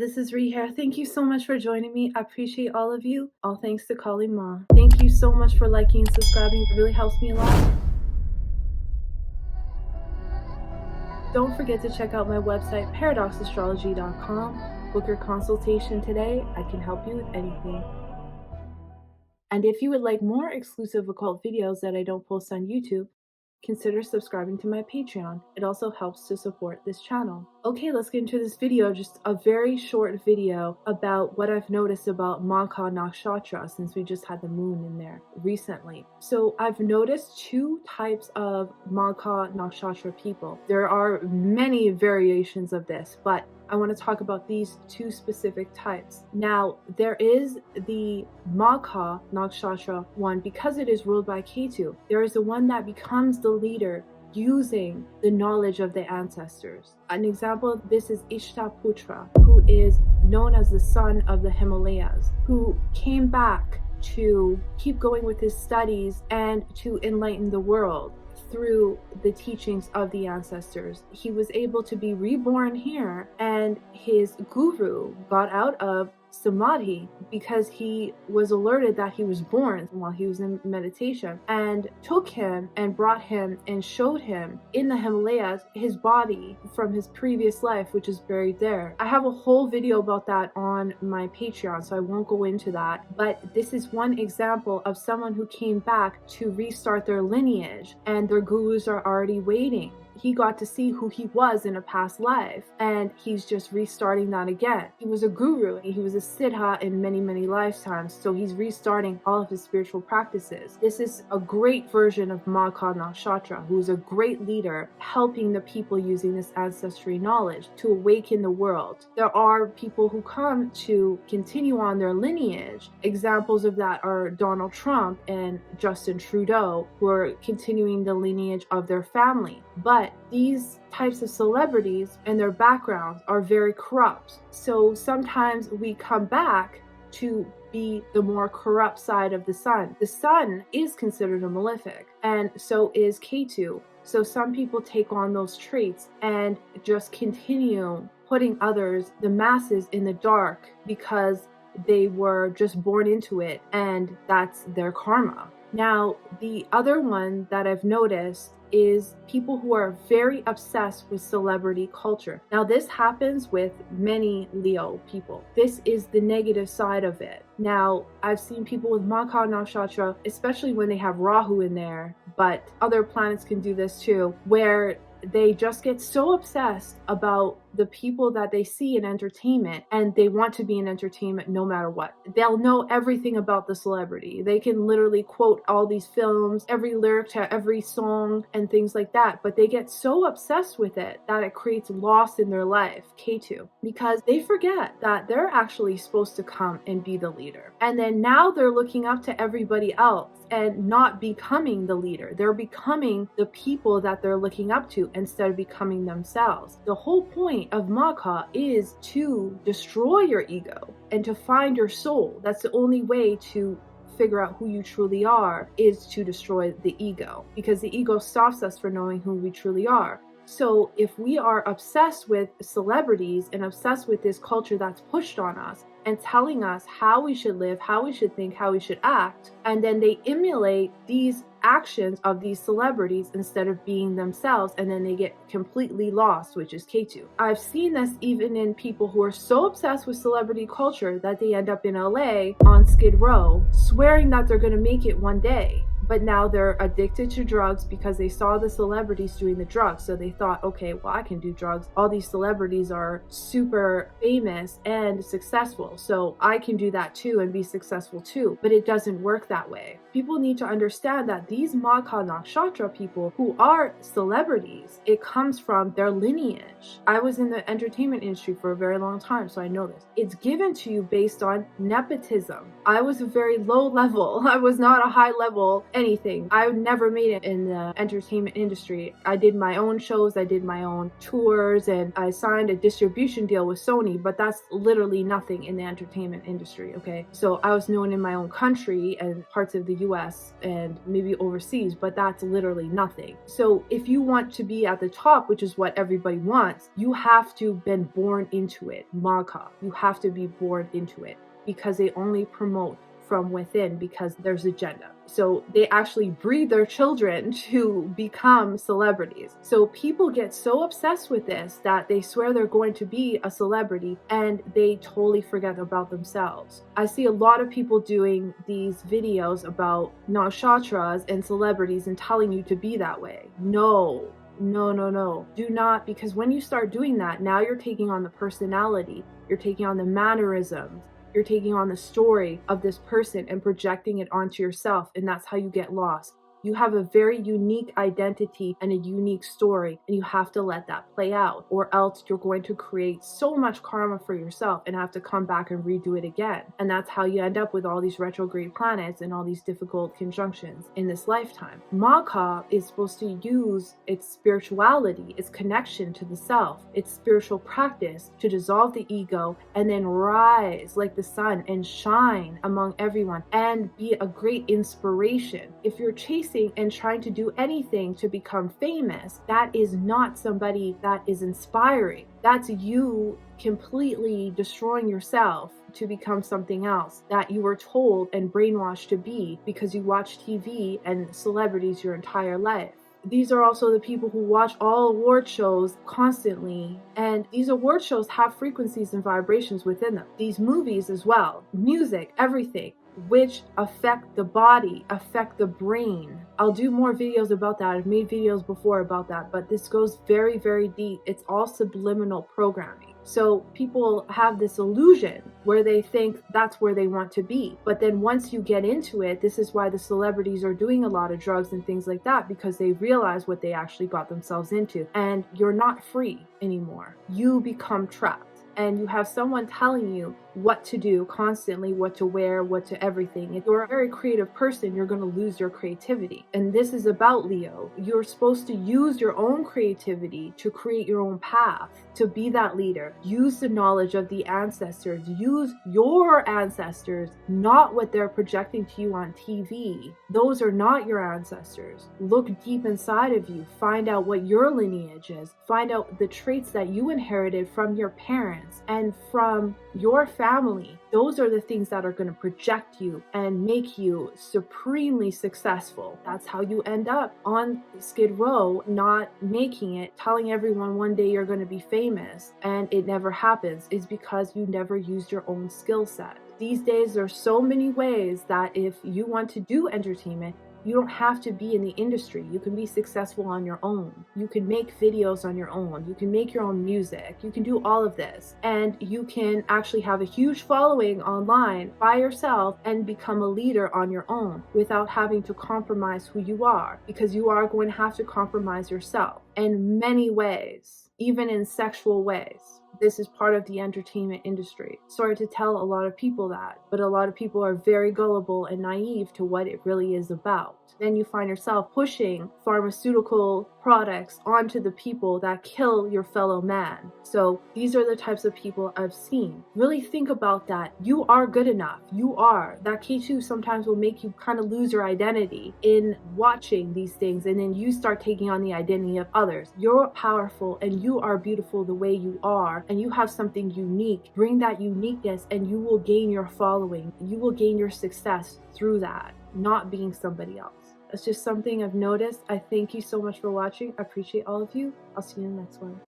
this is Ree here. Thank you so much for joining me. I appreciate all of you. All thanks to Kali Ma. Thank you so much for liking and subscribing. It really helps me a lot. Don't forget to check out my website, paradoxastrology.com. Book your consultation today. I can help you with anything. And if you would like more exclusive occult videos that I don't post on YouTube, consider subscribing to my Patreon. It also helps to support this channel. Okay, let's get into this video. Just a very short video about what I've noticed about Magha Nakshatra since we just had the moon in there recently. So I've noticed two types of Magha Nakshatra people. There are many variations of this, but I want to talk about these two specific types. Now, there is the Magha Nakshatra one, because it is ruled by Ketu. There is the one that becomes the leader using the knowledge of the ancestors. An example of this is Ishtaputra, who is known as the son of the Himalayas, who came back to keep going with his studies and to enlighten the world through the teachings of the ancestors. He was able to be reborn here, and his guru got out of samadhi because he was alerted that he was born while he was in meditation, and took him and brought him and showed him in the Himalayas his body from his previous life, which is buried there. I have a whole video about that on my Patreon, so I won't go into that, but this is one example of someone who came back to restart their lineage, and their gurus are already waiting. He got to see who he was in a past life, and he's just restarting that again. He was a guru, he was a siddha in many lifetimes, so he's restarting all of his spiritual practices. This is a great version of Magha Nakshatra, who is a great leader, helping the people using this ancestry knowledge to awaken the world. There are people who come to continue on their lineage. Examples of that are Donald Trump and Justin Trudeau, who are continuing the lineage of their family. But these types of celebrities and their backgrounds are very corrupt. So sometimes we come back to be the more corrupt side of the sun. The sun is considered a malefic, and so is Ketu. So some people take on those traits and just continue putting others, the masses, in the dark because they were just born into it, and that's their karma. Now, the other one that I've noticed is people who are very obsessed with celebrity culture. Now, this happens with many Leo people. This is the negative side of it. Now, I've seen people with Magha Nakshatra, especially when they have Rahu in there, but other planets can do this too, where they just get so obsessed about the people that they see in entertainment, and they want to be in entertainment no matter what. They'll know everything about the celebrity. They can literally quote all these films, every lyric to every song and things like that, but they get so obsessed with it that it creates loss in their life, Ketu, because they forget that they're actually supposed to come and be the leader. And then now they're looking up to everybody else and not becoming the leader. They're becoming the people that they're looking up to instead of becoming themselves. The whole point of Magha is to destroy your ego and to find your soul. That's the only way to figure out who you truly are, is to destroy the ego, because the ego stops us from knowing who we truly are. So if we are obsessed with celebrities and obsessed with this culture that's pushed on us and telling us how we should live, how we should think, how we should act, and then they emulate these actions of these celebrities instead of being themselves, and then they get completely lost, which is Ketu. I've seen this even in people who are so obsessed with celebrity culture that they end up in LA on Skid Row swearing that they're going to make it one day. But now they're addicted to drugs because they saw the celebrities doing the drugs. So they thought, okay, well, I can do drugs. All these celebrities are super famous and successful, so I can do that too and be successful too. But it doesn't work that way. People need to understand that these Magha Nakshatra people who are celebrities, it comes from their lineage. I was in the entertainment industry for a very long time, so I know this. It's given to you based on nepotism. I was a very low level. I was not a high level anything. I never made it in the entertainment industry. I did my own shows, I did my own tours, and I signed a distribution deal with Sony, but that's literally nothing in the entertainment industry, okay? So I was known in my own country and parts of the US and maybe overseas, but that's literally nothing. So if you want to be at the top, which is what everybody wants, you have to have been born into it. Magha. You have to be born into it, because they only promote from within, because there's agenda. So they actually breed their children to become celebrities. So people get so obsessed with this that they swear they're going to be a celebrity and they totally forget about themselves. I see a lot of people doing these videos about nakshatras and celebrities and telling you to be that way. No. Do not, because when you start doing that, now you're taking on the personality, you're taking on the mannerisms, you're taking on the story of this person and projecting it onto yourself, and that's how you get lost. You have a very unique identity and a unique story, and you have to let that play out, or else you're going to create so much karma for yourself and have to come back and redo it again. And that's how you end up with all these retrograde planets and all these difficult conjunctions in this lifetime. Magha is supposed to use its spirituality, its connection to the self, its spiritual practice to dissolve the ego and then rise like the sun and shine among everyone and be a great inspiration. If you're chasing and trying to do anything to become famous, that is not somebody that is inspiring. That's you completely destroying yourself to become something else that you were told and brainwashed to be because you watch TV and celebrities your entire life. These are also the people who watch all award shows constantly, and these award shows have frequencies and vibrations within them. These movies as well, music, everything, which affect the body, affect the brain. I'll do more videos about that. I've made videos before about that, but this goes very, very deep. It's all subliminal programming. So people have this illusion where they think that's where they want to be. But then once you get into it, this is why the celebrities are doing a lot of drugs and things like that, because they realize what they actually got themselves into. And you're not free anymore. You become trapped. And you have someone telling you what to do constantly, what to wear, what to everything. If you're a very creative person, you're going to lose your creativity. And this is about Leo. You're supposed to use your own creativity to create your own path, to be that leader. Use the knowledge of the ancestors. Use your ancestors, not what they're projecting to you on TV. Those are not your ancestors. Look deep inside of you. Find out what your lineage is. Find out the traits that you inherited from your parents and from your family. Those are the things that are going to project you and make you supremely successful. That's how you end up on Skid Row, not making it, telling everyone one day you're going to be famous, and it never happens, is because you never used your own skill set. These days, there's so many ways that if you want to do entertainment, you don't have to be in the industry. You can be successful on your own. You can make videos on your own. You can make your own music. You can do all of this. And you can actually have a huge following online by yourself and become a leader on your own without having to compromise who you are, because you are going to have to compromise yourself in many ways, even in sexual ways. This is part of the entertainment industry. Sorry to tell a lot of people that, but a lot of people are very gullible and naive to what it really is about. Then you find yourself pushing pharmaceutical products onto the people that kill your fellow man. So these are the types of people I've seen. Really think about that. You are good enough. You are. That K2 sometimes will make you kind of lose your identity in watching these things, and then you start taking on the identity of others. You're powerful and you are beautiful the way you are, and you have something unique. Bring that uniqueness and you will gain your following. You will gain your success through that, not being somebody else. It's just something I've noticed. I thank you so much for watching. I appreciate all of you. I'll see you in the next one.